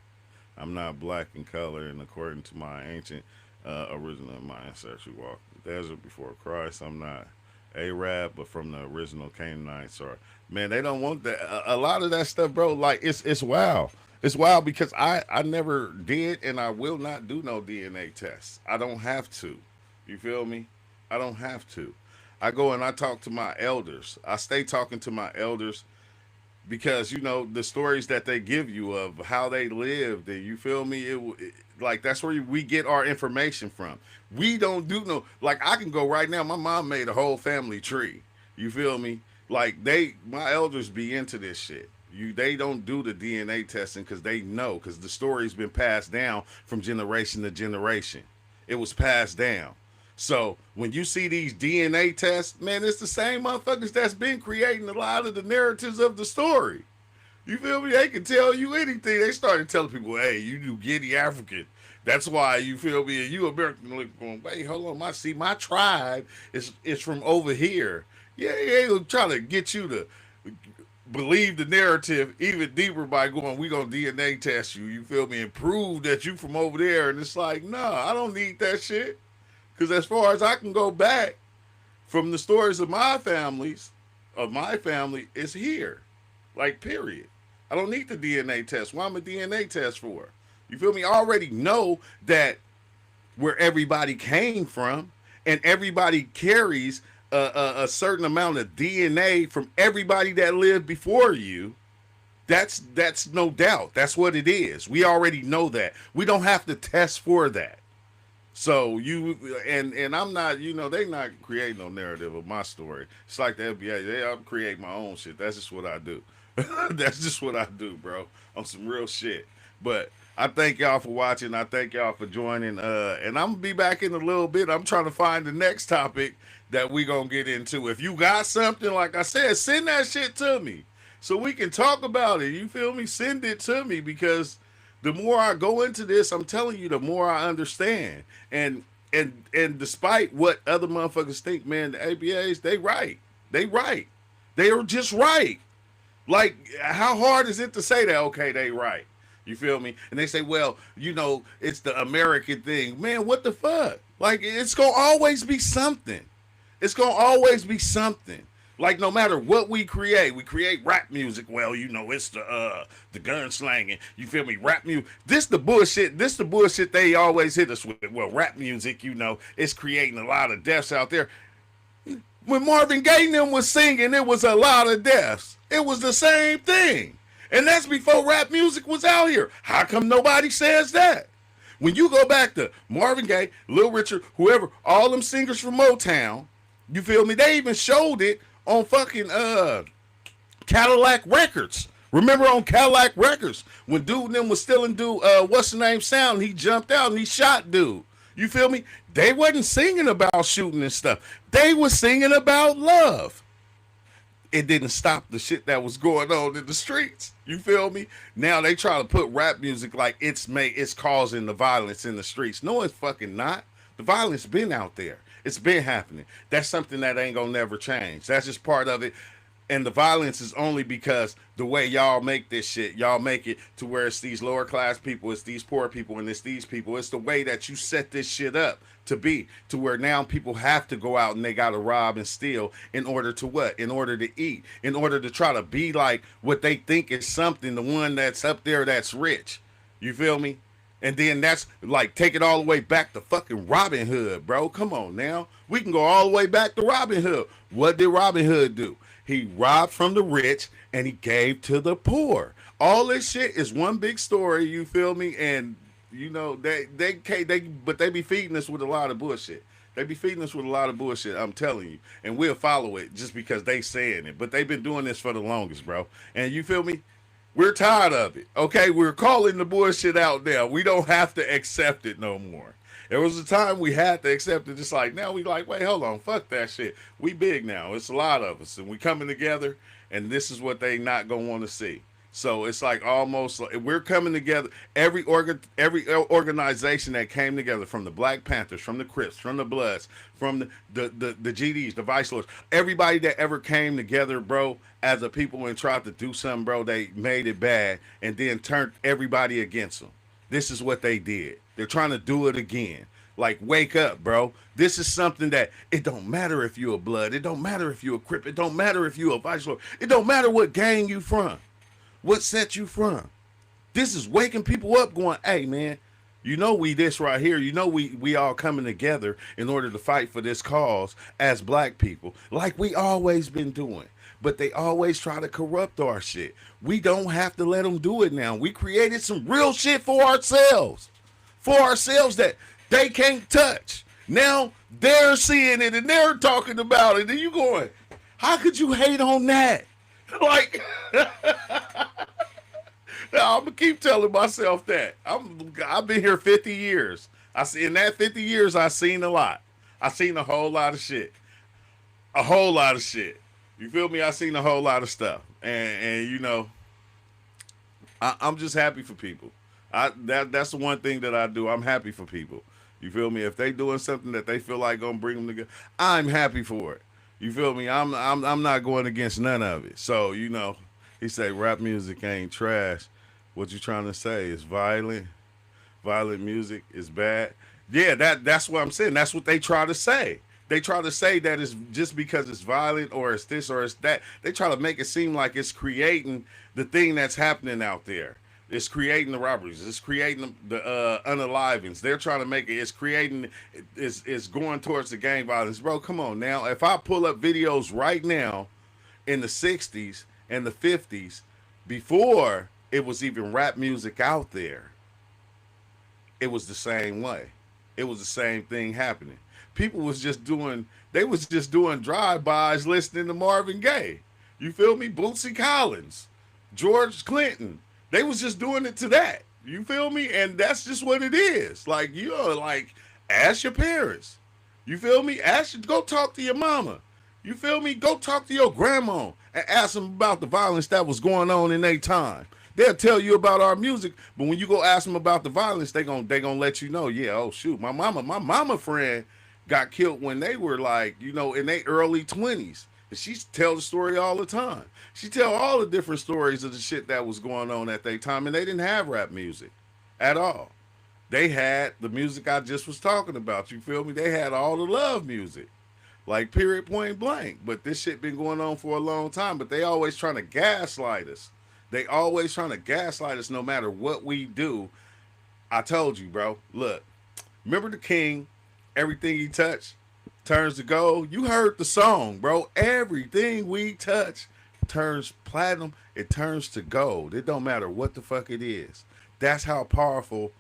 I'm not black in color, and according to my ancient original, my ancestry walked the desert before Christ. I'm not Arab, but from the original Canaanites. Or, man, they don't want that. A lot of that stuff, bro. Like, it's wild. It's wild, because I never did, and I will not do no DNA tests. I don't have to. You feel me? I don't have to. I go and I talk to my elders. I stay talking to my elders, because the stories that they give you of how they lived, and you feel me, like, that's where we get our information from. We don't do like, I can go right now, my mom made a whole family tree. You feel me? Like, my elders be into this shit. They don't do the DNA testing, because they know, because the story's been passed down from generation to generation. It was passed down. So when you see these DNA tests, man, it's the same motherfuckers that's been creating a lot of the narratives of the story. You feel me? They can tell you anything. They started telling people, hey, you do Guinea African. That's why, you feel me, and you American, look going, wait, hold on, my tribe is from over here. Yeah, they'll try to get you to believe the narrative even deeper by going, we gonna DNA test you, you feel me, and prove that you from over there. And it's like, nah, I don't need that shit. Because as far as I can go back, from the stories of my family, is here. Like, period. I don't need the DNA test. Why am a DNA test for? You feel me? I already know that where everybody came from, and everybody carries a certain amount of DNA from everybody that lived before you. That's no doubt. That's what it is. We already know that. We don't have to test for that. So and I'm not, they not creating no narrative of my story. It's like the FBI. I'll create my own shit. That's just what I do. That's just what I do, bro. On some real shit. But I thank y'all for watching. I thank y'all for joining. And I'm gonna be back in a little bit. I'm trying to find the next topic that we gonna get into. If you got something, like I said, send that shit to me so we can talk about it. You feel me? Send it to me, because the more I go into this, I'm telling you, the more I understand. And despite what other motherfuckers think, man, the ABAs, they right. They right. They are just right. Like, how hard is it to say that? Okay, they right. You feel me? And they say, well, it's the American thing. Man, what the fuck? Like, it's going to always be something. It's going to always be something. Like, no matter what we create rap music. Well, it's the gunslanging. You feel me? Rap music. This the bullshit they always hit us with. Well, rap music, it's creating a lot of deaths out there. When Marvin Gaye and them was singing, it was a lot of deaths. It was the same thing. And that's before rap music was out here. How come nobody says that? When you go back to Marvin Gaye, Little Richard, whoever, all them singers from Motown, you feel me? They even showed it on fucking Cadillac Records. Remember on Cadillac Records, when dude and them was still in what's the name sound, he jumped out and he shot dude. You feel me? They wasn't singing about shooting and stuff. They was singing about love. It didn't stop the shit that was going on in the streets. You feel me? Now they try to put rap music like it's causing the violence in the streets. No, it's fucking not. The violence been out there. It's been happening. That's something that ain't gonna never change. That's just part of it. And the violence is only because the way y'all make this shit, y'all make it to where it's these lower class people, it's these poor people, and it's these people. It's the way that you set this shit up to be, to where now people have to go out and they gotta rob and steal in order to what? In order to eat, in order to try to be like what they think is something, the one that's up there that's rich. You feel me? And then that's like, take it all the way back to fucking Robin Hood, bro. Come on now. We can go all the way back to Robin Hood. What did Robin Hood do? He robbed from the rich and he gave to the poor. All this shit is one big story, you feel me? And they be feeding us with a lot of bullshit. They be feeding us with a lot of bullshit, I'm telling you. And we'll follow it just because they saying it. But they've been doing this for the longest, bro. And you feel me? We're tired of it. Okay, we're calling the bullshit out now. We don't have to accept it no more. There was a time we had to accept it. Just like now, we like, wait, hold on, fuck that shit. We big now. It's a lot of us, and we coming together. And this is what they not gonna want to see. So it's like almost like we're coming together. Every organization that came together, from the Black Panthers, from the Crips, from the Bloods, from the GDs, the Vice Lords, everybody that ever came together, bro, as a people and tried to do something, bro, they made it bad and then turned everybody against them. This is what they did. They're trying to do it again. Like, wake up, bro. This is something that it don't matter if you're a Blood. It don't matter if you're a Crip. It don't matter if you're a Vice Lord. It don't matter what gang you from. What set you from. This is waking people up going, hey, man, we this right here. We all coming together in order to fight for this cause as black people, like we always been doing. But they always try to corrupt our shit. We don't have to let them do it now. We created some real shit for ourselves that they can't touch. Now they're seeing it and they're talking about it. And you going, how could you hate on that? Like, now, I'm going to keep telling myself that. I've been here 50 years. In that 50 years, I've seen a lot. I've seen a whole lot of shit. A whole lot of shit. You feel me? I've seen a whole lot of stuff. And I'm just happy for people. That's the one thing that I do. I'm happy for people. You feel me? If they doing something that they feel like gonna bring them together, I'm happy for it. You feel me? I'm not going against none of it. So, he say rap music ain't trash. What you trying to say? It's violent. Violent music is bad. Yeah, that's what I'm saying. That's what they try to say. They try to say that it's just because it's violent or it's this or it's that. They try to make it seem like it's creating the thing that's happening out there. It's creating the robberies. It's creating the unalivings. They're trying to make it. It's creating. It's going towards the gang violence, bro. Come on now. If I pull up videos right now, in the '60s and the '50s, before it was even rap music out there, it was the same way. It was the same thing happening. People was just doing. They was just doing drive-bys, listening to Marvin Gaye. You feel me? Bootsy Collins, George Clinton. They was just doing it to that. You feel me? And that's just what it is. Like, you know, like, ask your parents. You feel me? Go talk to your mama. You feel me? Go talk to your grandma and ask them about the violence that was going on in their time. They'll tell you about our music, but when you go ask them about the violence, they gonna let you know, yeah, oh shoot, my mama friend got killed when they were like, you know, in their early 20s. And she tell the story all the time. She tell all the different stories of the shit that was going on at that time, and they didn't have rap music at all. They had the music I just was talking about. You feel me? They had all the love music, like period, point blank. But this shit been going on for a long time. But they always trying to gaslight us. They always trying to gaslight us no matter what we do. I told you, bro. Look, remember the King? Everything he touched turns to gold. You heard the song, bro. Everything we touch turns platinum. It turns to gold. It don't matter what the fuck it is. That's how powerful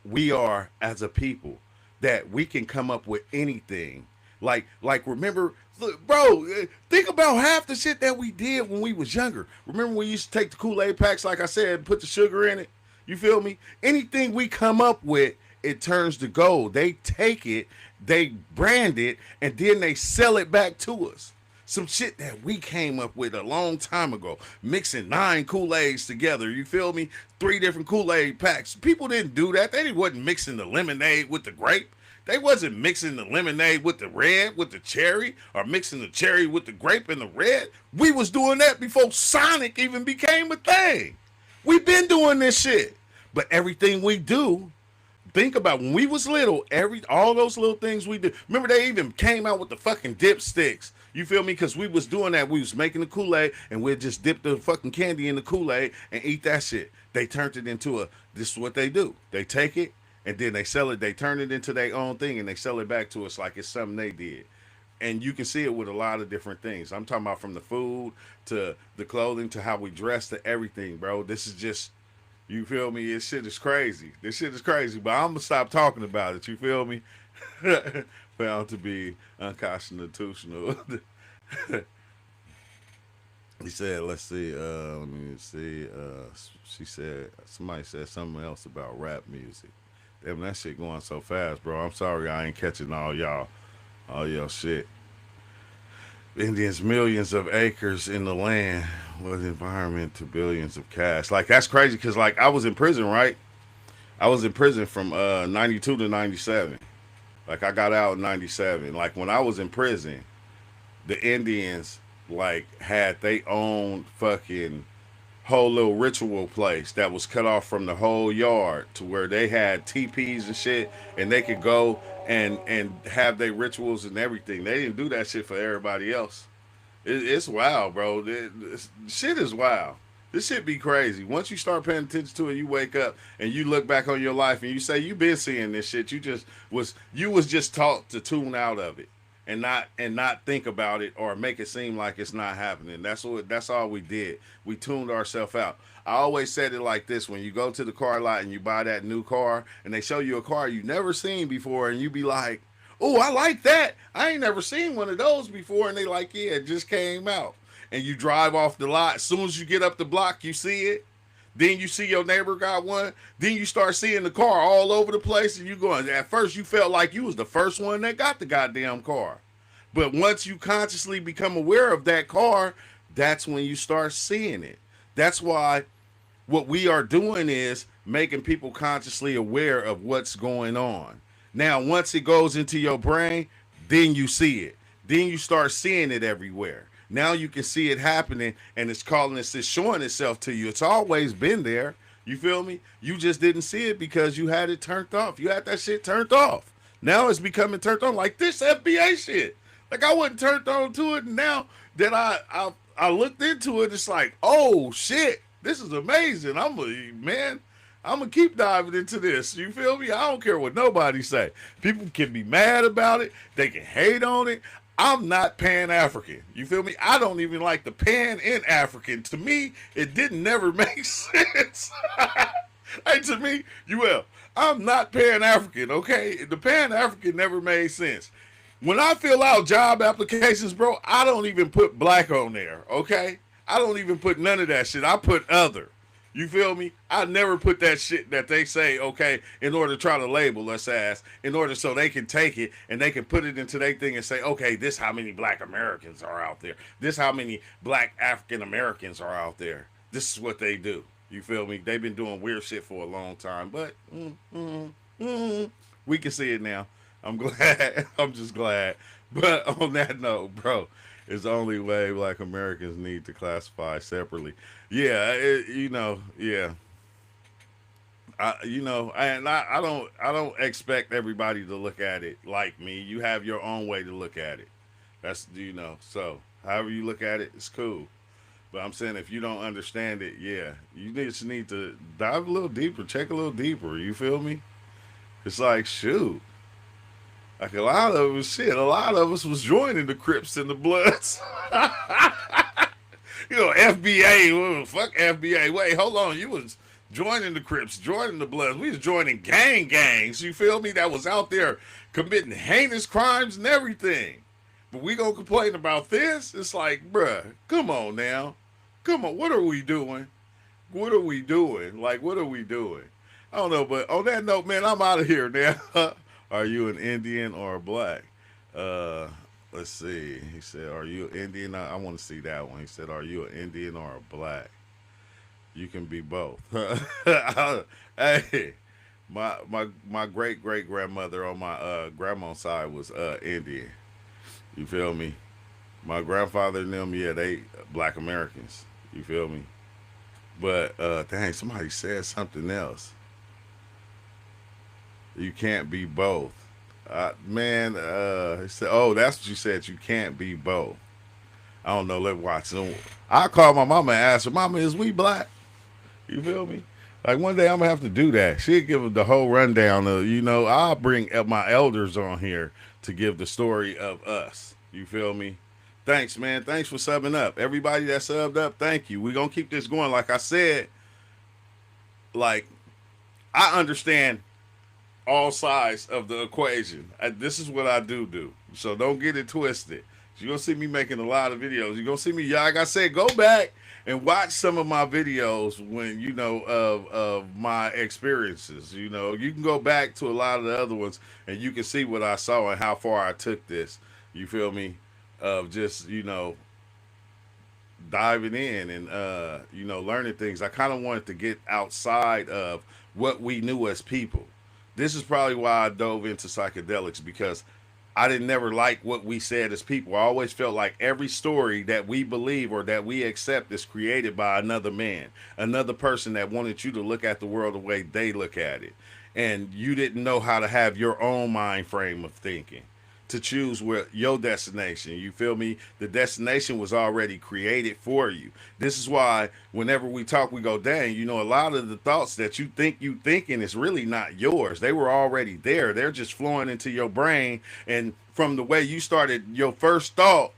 we are as a people, that we can come up with anything. Like remember, look, bro, think about half the shit that we did when we was younger. Remember when we used to take the Kool-Aid packs, like I said, and put the sugar in it? You feel me? Anything we come up with, it turns to gold. They take it, they brand it, and then they sell it back to us. Some shit that we came up with a long time ago, mixing 9 Kool-Aids together. You feel me? 3 different Kool-Aid packs. People didn't do that. They wasn't mixing the lemonade with the grape. They wasn't mixing the lemonade with the red, with the cherry, or mixing the cherry with the grape and the red. We was doing that before Sonic even became a thing. We've been doing this shit. But everything we do, think about when we was little, all those little things we did. Remember, they even came out with the fucking dipsticks. You feel me? Because we was doing that. We was making the Kool-Aid, and we'd just dip the fucking candy in the Kool-Aid and eat that shit. They turned it into this is what they do. They take it, and then they sell it. They turn it into their own thing, and they sell it back to us like it's something they did. And you can see it with a lot of different things. I'm talking about from the food to the clothing to how we dress to everything, bro. This is just, you feel me? This shit is crazy. This shit is crazy, but I'm going to stop talking about it. You feel me? Found to be unconstitutional. He said, let's see, let me see. She said, somebody said something else about rap music. Damn, that shit going so fast, bro. I'm sorry I ain't catching all y'all shit. Indians, millions of acres in the land with environment to billions of cash. Like, that's crazy because, like, I was in prison, right? I was in prison from 92 to 97. Like, I got out in 97. Like, when I was in prison, the Indians, like, had their own fucking whole little ritual place that was cut off from the whole yard to where they had teepees and shit, and they could go and have their rituals and everything. They didn't do that shit for everybody else. It's wild, bro. Shit is wild. This shit be crazy. Once you start paying attention to it, you wake up and you look back on your life and you say you been seeing this shit. You was just taught to tune out of it and not think about it or make it seem like it's not happening. That's all we did. We tuned ourselves out. I always said it like this: when you go to the car lot and you buy that new car and they show you a car you never seen before and you be like, oh, I like that. I ain't never seen one of those before. And they like, yeah, it just came out. And you drive off the lot. As soon as you get up the block, you see it. Then you see your neighbor got one. Then you start seeing the car all over the place. And you going, at first you felt like you was the first one that got the goddamn car. But once you consciously become aware of that car, that's when you start seeing it. That's why what we are doing is making people consciously aware of what's going on. Now, once it goes into your brain, then you see it. Then you start seeing it everywhere. Now you can see it happening, and it's showing itself to you. It's always been there. You feel me? You just didn't see it because you had it turned off. You had that shit turned off. Now it's becoming turned on like this FBA shit. Like I wasn't turned on to it, and now that I looked into it, it's like, oh shit, this is amazing. I'm gonna keep diving into this. You feel me? I don't care what nobody say. People can be mad about it. They can hate on it. I'm not Pan-African. You feel me? I don't even like the Pan in African. To me, it didn't never make sense. Hey, to me, I'm not Pan-African, okay? The Pan-African never made sense. When I fill out job applications, bro, I don't even put black on there, okay? I don't even put none of that shit. I put other. You feel me? I never put that shit that they say, okay, in order to try to label us as, in order so they can take it and they can put it into their thing and say, okay, this how many black Americans are out there. This how many black African Americans are out there. This is what they do. You feel me? They've been doing weird shit for a long time, but we can see it now. I'm glad. I'm just glad. But on that note, bro, it's the only way black Americans need to classify separately. Yeah, yeah. I don't expect everybody to look at it like me. You have your own way to look at it. That's so however you look at it, it's cool. But I'm saying if you don't understand it, yeah, you just need to dive a little deeper, check a little deeper. You feel me? It's like, shoot. Like a lot of us was joining the Crips and the Bloods. FBA, fuck FBA. Wait, hold on. You was joining the Crips, joining the Bloods. We was joining gangs, you feel me, that was out there committing heinous crimes and everything. But we gonna complain about this? It's like, bruh, come on now. Come on, what are we doing? What are we doing? Like, what are we doing? I don't know, but on that note, man, I'm out of here now. Are you an Indian or a black? Let's see. He said, are you an Indian? I want to see that one. He said, are you an Indian or a black? You can be both. Hey, my great grandmother on my grandma's side was Indian. You feel me? My grandfather and them, yeah, they black Americans. You feel me? But dang, somebody said something else. You can't be both. Man, he said, oh, that's what you said. You can't be both. I don't know. Let's watch. So I call my mama and ask her, Mama, is we black? You feel me? Like one day I'm going to have to do that. She'll give the whole rundown of, I'll bring my elders on here to give the story of us. You feel me? Thanks, man. Thanks for subbing up. Everybody that subbed up, thank you. We're going to keep this going. Like I said, like, I understand all sides of the equation. This is what I do. So don't get it twisted. You're going to see me making a lot of videos. You're going to see me, like I said, go back and watch some of my videos when, of my experiences. You can go back to a lot of the other ones and you can see what I saw and how far I took this. You feel me? Of just, diving in and, learning things. I kind of wanted to get outside of what we knew as people. This is probably why I dove into psychedelics, because I didn't never like what we said as people. I always felt like every story that we believe or that we accept is created by another man, another person that wanted you to look at the world the way they look at it. And you didn't know how to have your own mind frame of thinking to choose where your destination. You feel me? The destination was already created for you. This is why whenever we talk, we go, dang, a lot of the thoughts that you think you thinking is really not yours. They were already there. They're just flowing into your brain. And from the way you started, your first thought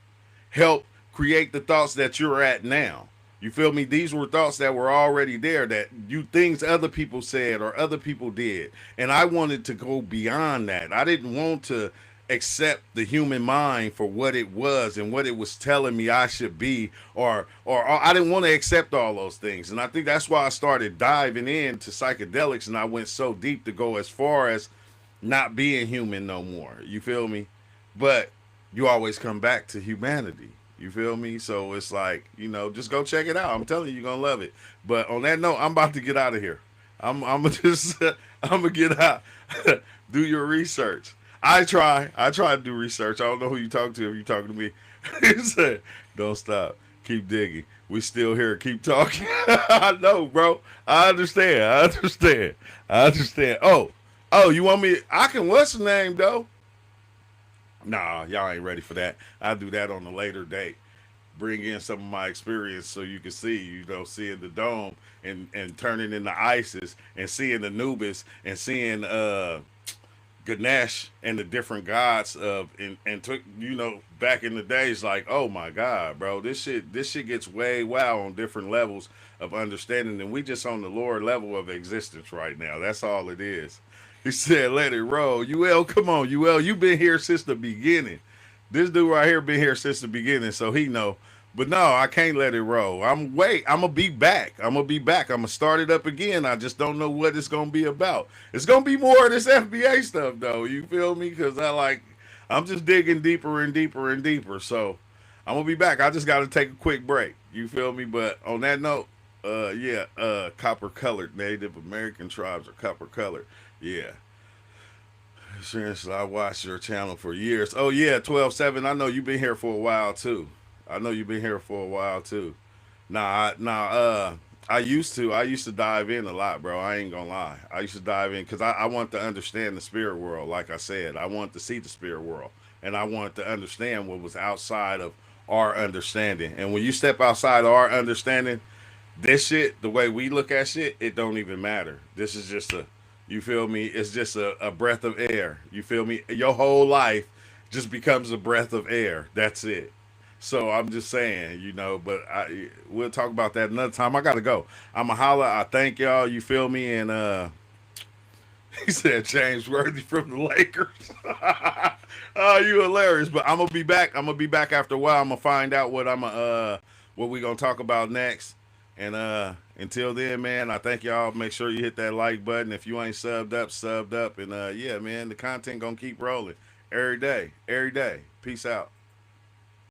helped create the thoughts that you're at now. You feel me? These were thoughts that were already there, that things other people said or other people did. And I wanted to go beyond that. I didn't want to accept the human mind for what it was and what it was telling me I should be, or I didn't want to accept all those things. And I think that's why I started diving into psychedelics, and I went so deep to go as far as not being human no more. You feel me? But you always come back to humanity. You feel me? So it's like, just go check it out. I'm telling you, you're gonna love it. But on that note, I'm about to get out of here. I'm gonna get out. Do your research. I try to do research. I don't know who you talk to if you talking to me. He said, don't stop. Keep digging. We still here. Keep talking. I know, bro. I understand. Oh, Oh, you want me? I can. What's the name though? Nah, y'all ain't ready for that. I'll do that on a later date. Bring in some of my experience so you can see, seeing the dome and turning into ISIS and seeing Anubis and seeing Ganesh and the different gods of and took back in the days, like, oh my God, bro, this shit gets way wow on different levels of understanding, and we just on the lower level of existence right now. That's all it is. He said, let it roll. UL, come on, UL, you been here since the beginning. This dude right here been here since the beginning, so he know. But no, I can't let it roll. I'm gonna be back. I'm gonna start it up again. I just don't know what it's gonna be about. It's gonna be more of this FBA stuff though. You feel me? Because I'm just digging deeper and deeper and deeper. So I'm gonna be back. I just gotta take a quick break. You feel me? But on that note, copper colored Native American tribes are copper colored. Yeah. Since I watched your channel for years. Oh yeah, 12-7. I know you've been here for a while too. I used to dive in a lot, bro. I ain't gonna lie. I used to dive in because I want to understand the spirit world. Like I said, I want to see the spirit world, and I wanted to understand what was outside of our understanding. And when you step outside of our understanding, this shit, the way we look at shit, it don't even matter. This is just you feel me? It's just a breath of air. You feel me? Your whole life just becomes a breath of air. That's it. So I'm just saying, but we'll talk about that another time. I gotta go. I'ma holla. I thank y'all. You feel me? And he said James Worthy from the Lakers. Oh, you hilarious. But I'm gonna be back. I'm gonna be back after a while. I'm gonna find out what what we gonna talk about next. And until then, man, I thank y'all. Make sure you hit that like button. If you ain't subbed up. And yeah, man, the content gonna keep rolling every day. Peace out.